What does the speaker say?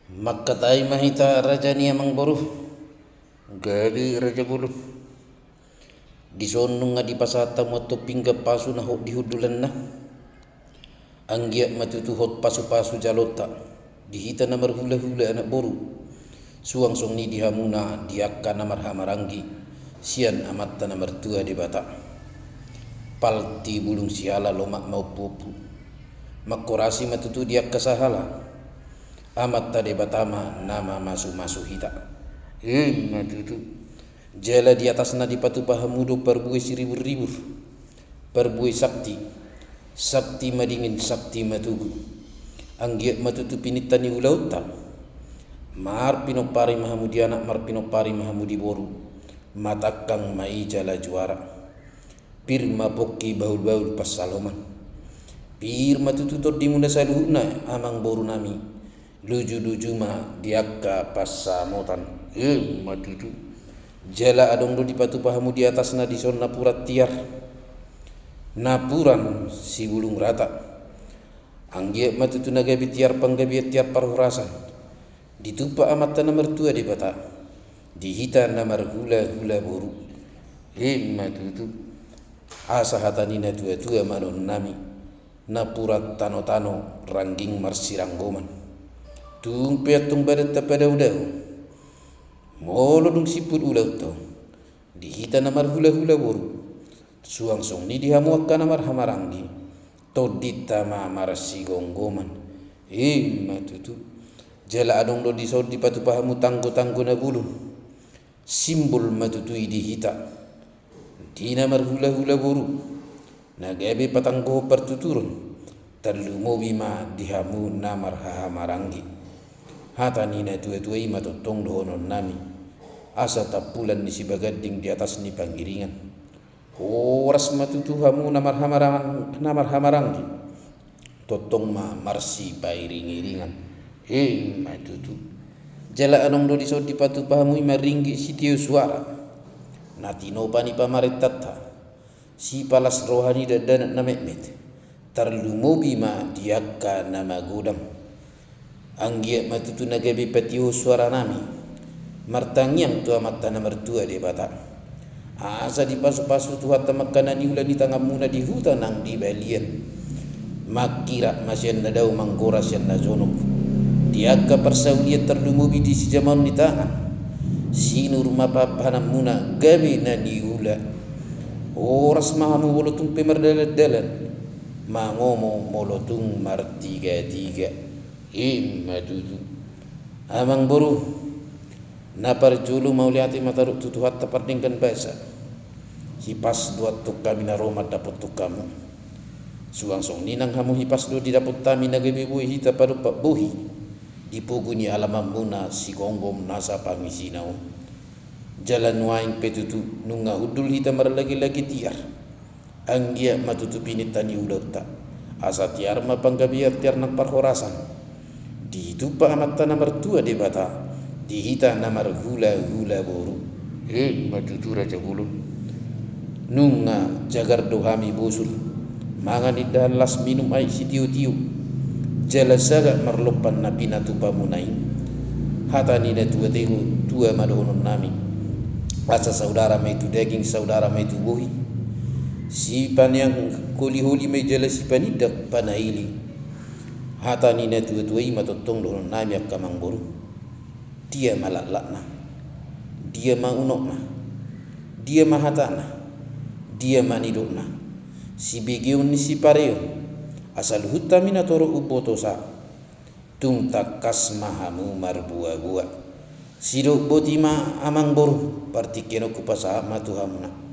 Makkatai mahita raja ni amang boru gali raja bulu disonung nga di pasata moto pingga pasu na di hudulan na anggia matutuhot pasu-pasu jalota dihita na marhula-hula anak boru suang song ni dihamuna diakka na marhamaranggi sian amatta na mertua di bata palti bulung siala lomak mau popu makorasi matutu diakka sahala amat tade batama nama masu-masu hita matutu jala di atas nadi patu pahamudo perbuai siribur-ribur perbuai sakti madingin sakti matugu anggiat matutu pinitani ulauta mar pinopari mahamudi anak mar pinopari mahamudi boru matakang mai jala juara pirma pokki baul-baul pas saloman pir matutu tor dimunda saluhuna amang boru nami luju-luju ma diakka passamotan matutu jala adong do dipatu pahamu di atas na dison napurat tiar napuran si bulung rata anggia matutu nagabi tiar panggabi tiar parhurasan ditupa amata na mertua di bata dihita na marhula-hula boru matutu asa hatani na tua-tua manon nami napurat tano-tano rangging marsiranggoman tung petung badat pada udah molo dung siput ulau to dihita namar hula-hula boru suang song ni dihamuakkan namar hamaranggi todita mamar si gonggoman matutu jala adong do disor di patu pahamu tanggo-tanggo na bulu simbol matutu dihita di namar hula-hula boru nagabe patanggo pertuturun terlumo bima dihamu namar hamaranggi hata nina tua-tua ima totong dohonon nami asa tapulan ni si bagading di atas ni panggiringan horas matutu hamu namar hamaranggi totong ma marsi pairing-iringan matutu jala anong do disod di patu pahamu ima ringgi si tiu suara natino pani pamaretata si palas rohani dadanat na mekmet terlumobi ma diakka nama gudang anggia matutu nagabi patio suara nami martangyang tua mata na mertua di bata asa di pasu-pasu tuhat makanan ulan di tangga muna di hutan nang di balian makira masyan na daw manggoras yan na zonok diagka persaulian terlumubi di si zaman di tangan sinur mapapanam muna gabi na niula oras mahamu wolotung pemerdalat-dalan mangomo molotung martiga-tiga matutu amang boru napar julu mau lihati mataruk tutuhat tapardingkan bahasa hipas dua tuk kami na roma dapot tuk kamu suang song ninang hamu hipas do di dapot tami nagabi buhi hita paru pak buhi dipuguni alamam muna si gonggom nasa pangisinau jalan waing petutu nunga udul hita marlagi-lagi tiar anggia matutu pinitani udauta asa tiar mapanggabiar tiar nak parhorasan ditupa amatta na mertua di bata dihita na marhula-hula boru matutu raja bulu nunga jagar dohami bosul mangan idahan las minum ay si tiu-tiu jala saga marlopan na pinatupa munain hata nina tua madohonon nami asa saudara may tu daging saudara may tu bohi sipan yang kuli-huli may jala sipan idak panaili hata nina tua-tua ima totong dohonon nami akamang boru dia malalakna dia maunokna dia mahatana dia manidokna si begeon ni si pareo asal hutamina toro ubotosa tung takas mahamu marbua-bua sidok botima amang boru partikeno kupasa matuhamuna